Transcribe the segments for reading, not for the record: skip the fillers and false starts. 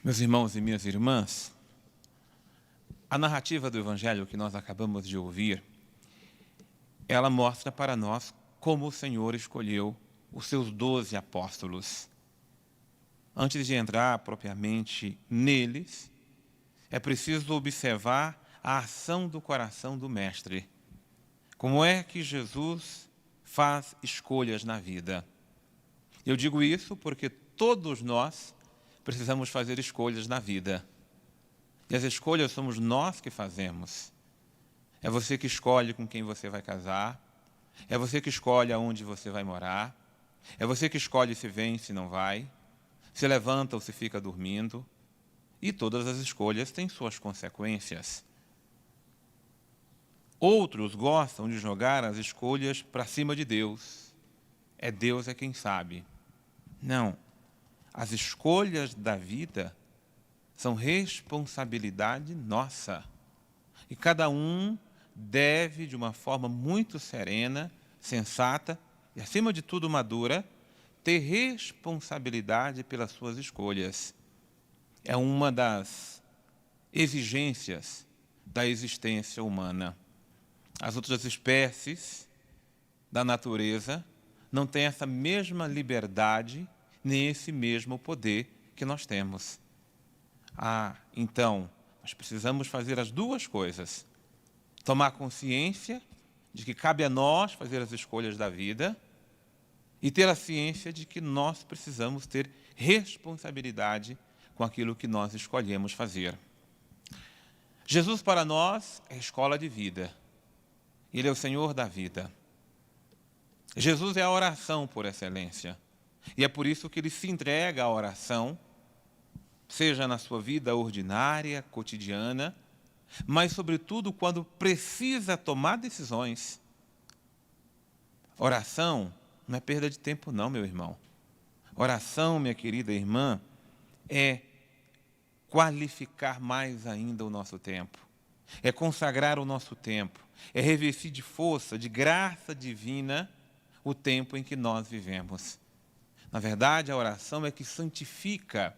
Meus irmãos e minhas irmãs, a narrativa do Evangelho que nós acabamos de ouvir, ela mostra para nós como o Senhor escolheu os seus 12 apóstolos. Antes de entrar propriamente neles, é preciso observar a ação do coração do Mestre. Como é que Jesus faz escolhas na vida? Eu digo isso porque todos nós precisamos fazer escolhas na vida. E as escolhas somos nós que fazemos. É você que escolhe com quem você vai casar. É você que escolhe aonde você vai morar. É você que escolhe se vem, se não vai. Se levanta ou se fica dormindo. E todas as escolhas têm suas consequências. Outros gostam de jogar as escolhas para cima de Deus. Deus é quem sabe. Não. As escolhas da vida são responsabilidade nossa. E cada um deve, de uma forma muito serena, sensata e, acima de tudo, madura, ter responsabilidade pelas suas escolhas. É uma das exigências da existência humana. As outras espécies da natureza não têm essa mesma liberdade nem esse mesmo poder que nós temos. Então, nós precisamos fazer as duas coisas. Tomar consciência de que cabe a nós fazer as escolhas da vida e ter a ciência de que nós precisamos ter responsabilidade com aquilo que nós escolhemos fazer. Jesus para nós é a escola de vida. Ele é o Senhor da vida. Jesus é a oração por excelência. E é por isso que ele se entrega à oração, seja na sua vida ordinária, cotidiana, mas, sobretudo, quando precisa tomar decisões. Oração não é perda de tempo, não, meu irmão. Oração, minha querida irmã, é qualificar mais ainda o nosso tempo. É consagrar o nosso tempo. É revestir de força, de graça divina, o tempo em que nós vivemos. Na verdade, a oração é que santifica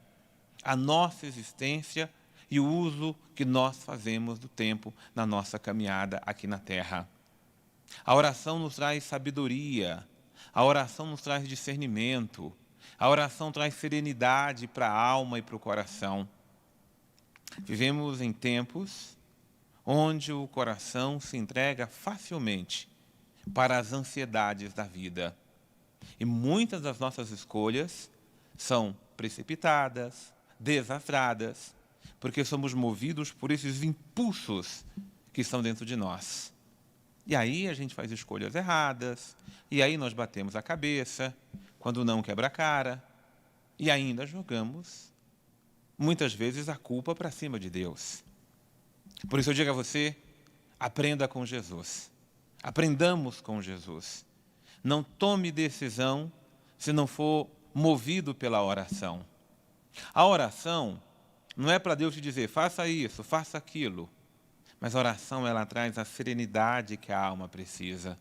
a nossa existência e o uso que nós fazemos do tempo na nossa caminhada aqui na Terra. A oração nos traz sabedoria, a oração nos traz discernimento, a oração traz serenidade para a alma e para o coração. Vivemos em tempos onde o coração se entrega facilmente para as ansiedades da vida. E muitas das nossas escolhas são precipitadas, desastradas, porque somos movidos por esses impulsos que estão dentro de nós. E aí a gente faz escolhas erradas, e aí nós batemos a cabeça, quando não quebra a cara, e ainda jogamos, muitas vezes, a culpa para cima de Deus. Por isso eu digo a você, aprenda com Jesus. Aprendamos com Jesus. Não tome decisão se não for movido pela oração. A oração não é para Deus te dizer, faça isso, faça aquilo. Mas a oração, ela traz a serenidade que a alma precisa.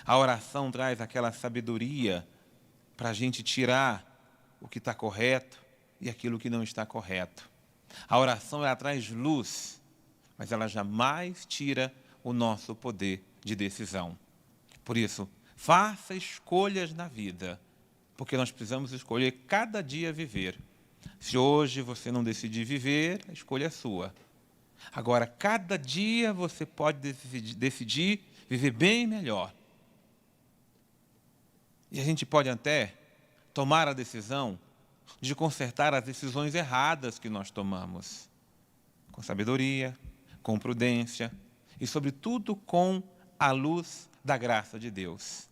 A oração traz aquela sabedoria para a gente tirar o que está correto e aquilo que não está correto. A oração, ela traz luz, mas ela jamais tira o nosso poder de decisão. Por isso, faça escolhas na vida, porque nós precisamos escolher cada dia viver. Se hoje você não decidir viver, a escolha é sua. Agora, cada dia você pode decidir viver bem melhor. E a gente pode até tomar a decisão de consertar as decisões erradas que nós tomamos. Com sabedoria, com prudência e, sobretudo, com a luz da graça de Deus.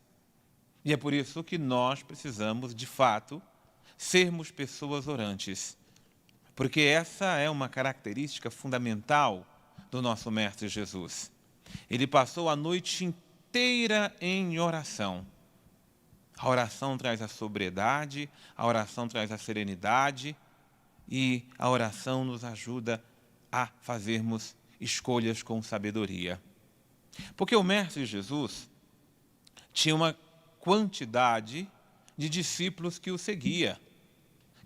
E é por isso que nós precisamos, de fato, sermos pessoas orantes. Porque essa é uma característica fundamental do nosso Mestre Jesus. Ele passou a noite inteira em oração. A oração traz a sobriedade, a oração traz a serenidade e a oração nos ajuda a fazermos escolhas com sabedoria. Porque o Mestre Jesus tinha uma quantidade de discípulos que o seguia,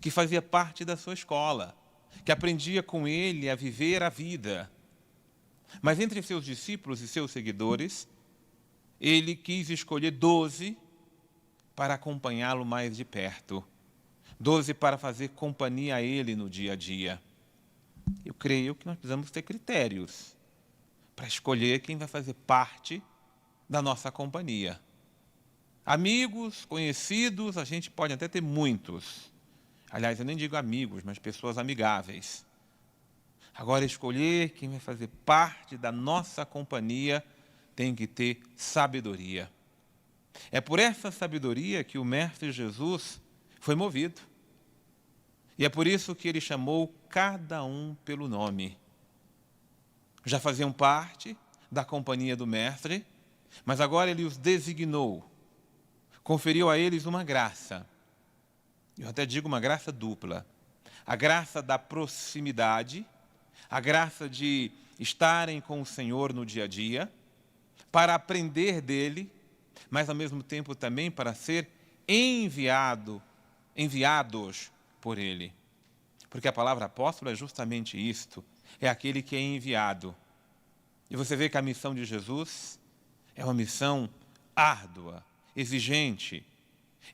que fazia parte da sua escola. que aprendia com ele a viver a vida. Mas entre seus discípulos e seus seguidores, ele quis escolher 12 para acompanhá-lo mais de perto. 12 para fazer companhia a ele no dia a dia. Eu creio que nós precisamos ter critérios para escolher quem vai fazer parte da nossa companhia. Amigos, conhecidos, a gente pode até ter muitos. Aliás, eu nem digo amigos, mas pessoas amigáveis. Agora, escolher quem vai fazer parte da nossa companhia tem que ter sabedoria. É por essa sabedoria que o Mestre Jesus foi movido. E é por isso que ele chamou cada um pelo nome. Já faziam parte da companhia do Mestre, mas agora ele os designou, conferiu a eles uma graça. Eu até digo uma graça dupla. A graça da proximidade, a graça de estarem com o Senhor no dia a dia, para aprender dele, mas ao mesmo tempo também para ser enviados por ele. Porque a palavra apóstolo é justamente isto, é aquele que é enviado. E você vê que a missão de Jesus é uma missão árdua, exigente.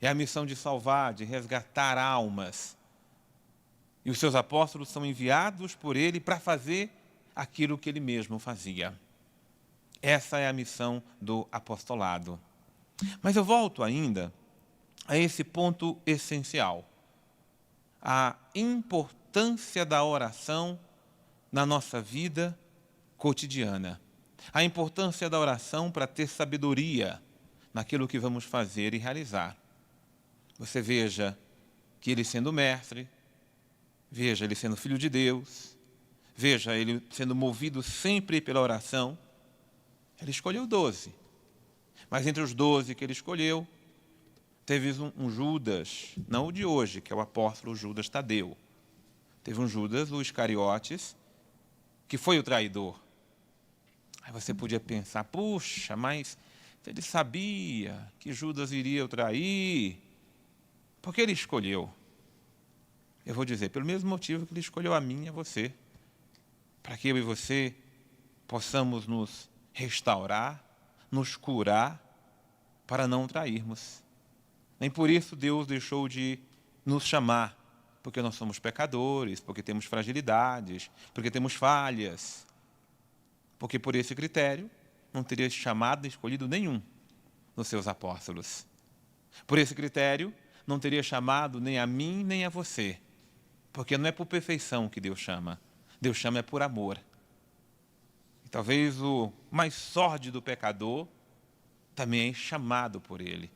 É a missão de salvar, de resgatar almas. E os seus apóstolos são enviados por ele para fazer aquilo que ele mesmo fazia. Essa é a missão do apostolado. Mas eu volto ainda a esse ponto essencial. A importância da oração na nossa vida cotidiana. A importância da oração para ter sabedoria naquilo que vamos fazer e realizar. Você veja que ele sendo mestre, veja ele sendo filho de Deus, veja ele sendo movido sempre pela oração, ele escolheu 12. Mas entre os 12 que ele escolheu, teve um Judas, não o de hoje, que é o apóstolo Judas Tadeu. Teve um Judas, o Iscariotes, que foi o traidor. Aí você podia pensar, puxa, mas ele sabia que Judas iria o trair, por que ele escolheu? Eu vou dizer, pelo mesmo motivo que ele escolheu a mim e a você, para que eu e você possamos nos restaurar, nos curar, para não trairmos. Nem por isso Deus deixou de nos chamar, porque nós somos pecadores, porque temos fragilidades, porque temos falhas. Porque por esse critério não teria chamado e escolhido nenhum dos seus apóstolos. Por esse critério não teria chamado nem a mim nem a você. Porque não é por perfeição que Deus chama. Deus chama é por amor. E talvez o mais sórdido pecador também é chamado por Ele.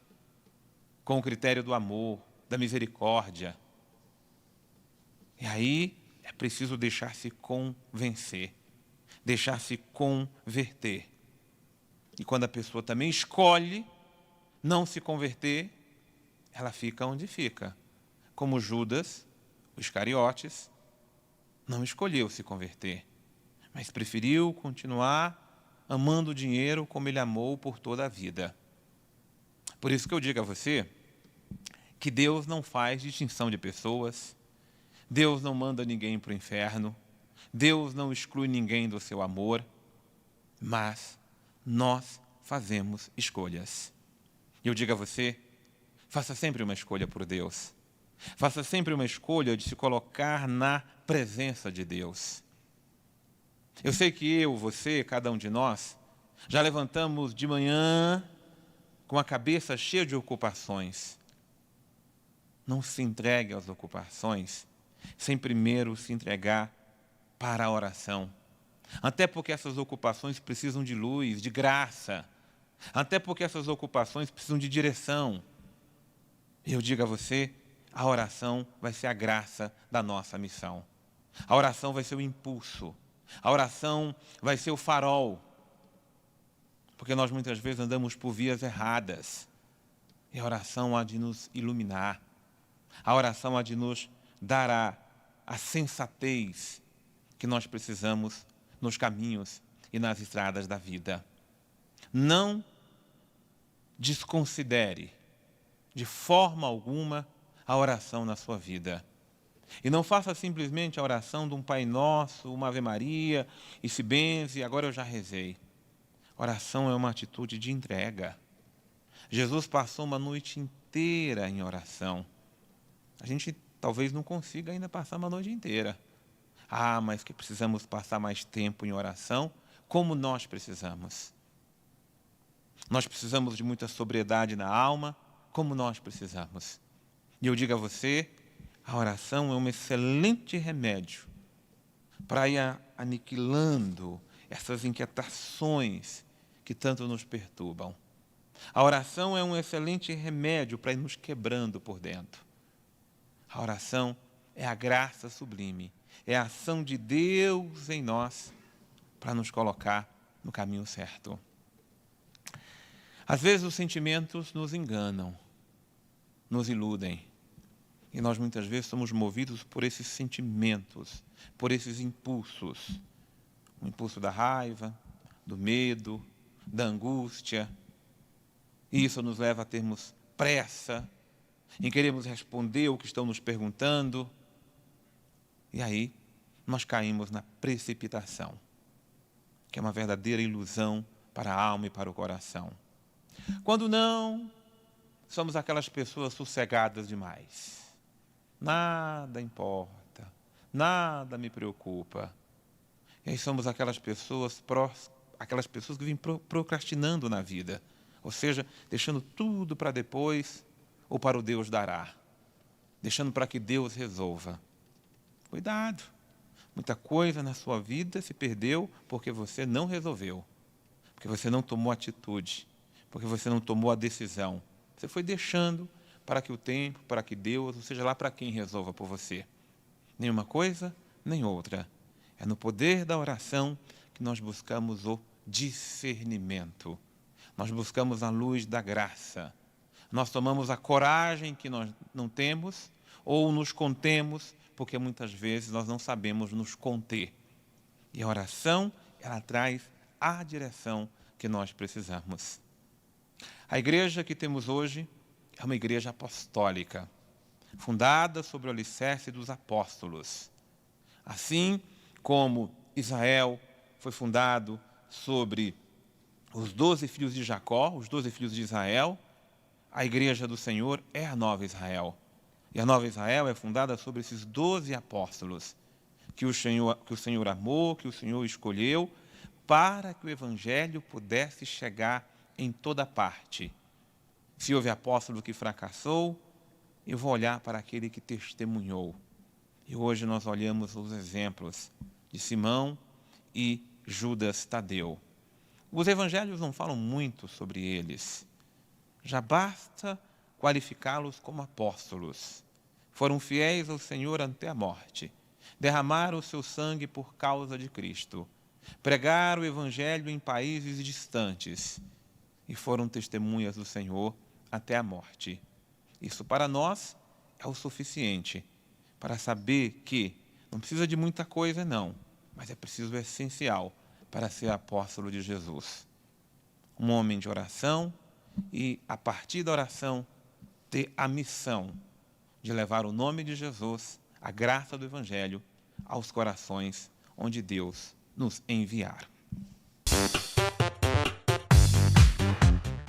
Com o critério do amor, da misericórdia. E aí é preciso deixar-se convencer. Deixar-se converter. E quando a pessoa também escolhe não se converter, ela fica onde fica. Como Judas, o Iscariotes, não escolheu se converter, mas preferiu continuar amando o dinheiro como ele amou por toda a vida. Por isso que eu digo a você que Deus não faz distinção de pessoas, Deus não manda ninguém para o inferno, Deus não exclui ninguém do seu amor, mas nós fazemos escolhas. E eu digo a você, faça sempre uma escolha por Deus. Faça sempre uma escolha de se colocar na presença de Deus. Eu sei que eu, você, cada um de nós, já levantamos de manhã com a cabeça cheia de ocupações. Não se entregue às ocupações sem primeiro se entregar para a oração. Até porque essas ocupações precisam de luz, de graça. Até porque essas ocupações precisam de direção. E eu digo a você, a oração vai ser a graça da nossa missão. A oração vai ser o impulso. A oração vai ser o farol. Porque nós muitas vezes andamos por vias erradas. E a oração há de nos iluminar. A oração há de nos dar a sensatez que nós precisamos nos caminhos e nas estradas da vida. Não desconsidere de forma alguma a oração na sua vida. E não faça simplesmente a oração de um Pai Nosso, uma Ave Maria, e se benze, agora eu já rezei. Oração é uma atitude de entrega. Jesus passou uma noite inteira em oração. A gente talvez não consiga ainda passar uma noite inteira. Mas que precisamos passar mais tempo em oração, como nós precisamos. Nós precisamos de muita sobriedade na alma, como nós precisamos. E eu digo a você, a oração é um excelente remédio para ir aniquilando essas inquietações que tanto nos perturbam. A oração é um excelente remédio para ir nos quebrando por dentro. A oração é a graça sublime, é a ação de Deus em nós para nos colocar no caminho certo. Às vezes os sentimentos nos enganam, nos iludem. E nós muitas vezes somos movidos por esses sentimentos, por esses impulsos. O impulso da raiva, do medo, da angústia. E isso nos leva a termos pressa, em queremos responder o que estão nos perguntando. E aí nós caímos na precipitação, que é uma verdadeira ilusão para a alma e para o coração. Quando não, somos aquelas pessoas sossegadas demais. Nada importa, nada me preocupa. E aí somos aquelas pessoas que vivem procrastinando na vida, ou seja, deixando tudo para depois ou para o Deus dará, deixando para que Deus resolva. Cuidado, muita coisa na sua vida se perdeu porque você não resolveu, porque você não tomou atitude, porque você não tomou a decisão. Você foi deixando para que o tempo, para que Deus, ou seja lá para quem resolva por você. Nenhuma coisa, nem outra. É no poder da oração que nós buscamos o discernimento. Nós buscamos a luz da graça. Nós tomamos a coragem que nós não temos ou nos contemos, porque muitas vezes nós não sabemos nos conter. E a oração, ela traz a direção que nós precisamos. A igreja que temos hoje é uma igreja apostólica, fundada sobre o alicerce dos apóstolos. Assim como Israel foi fundado sobre os 12 filhos de Jacó, os 12 filhos de Israel, a igreja do Senhor é a nova Israel. E a nova Israel é fundada sobre esses 12 apóstolos, que o Senhor amou, que o Senhor escolheu, para que o evangelho pudesse chegar em toda parte. Se houve apóstolo que fracassou, eu vou olhar para aquele que testemunhou. E hoje nós olhamos os exemplos de Simão e Judas Tadeu. Os evangelhos não falam muito sobre eles. Já basta qualificá-los como apóstolos. Foram fiéis ao Senhor até a morte. Derramaram o seu sangue por causa de Cristo. Pregaram o evangelho em países distantes. E foram testemunhas do Senhor até a morte. Isso para nós é o suficiente para saber que não precisa de muita coisa, não, mas é preciso o essencial para ser apóstolo de Jesus. Um homem de oração e, a partir da oração, ter a missão de levar o nome de Jesus, a graça do Evangelho, aos corações onde Deus nos enviar.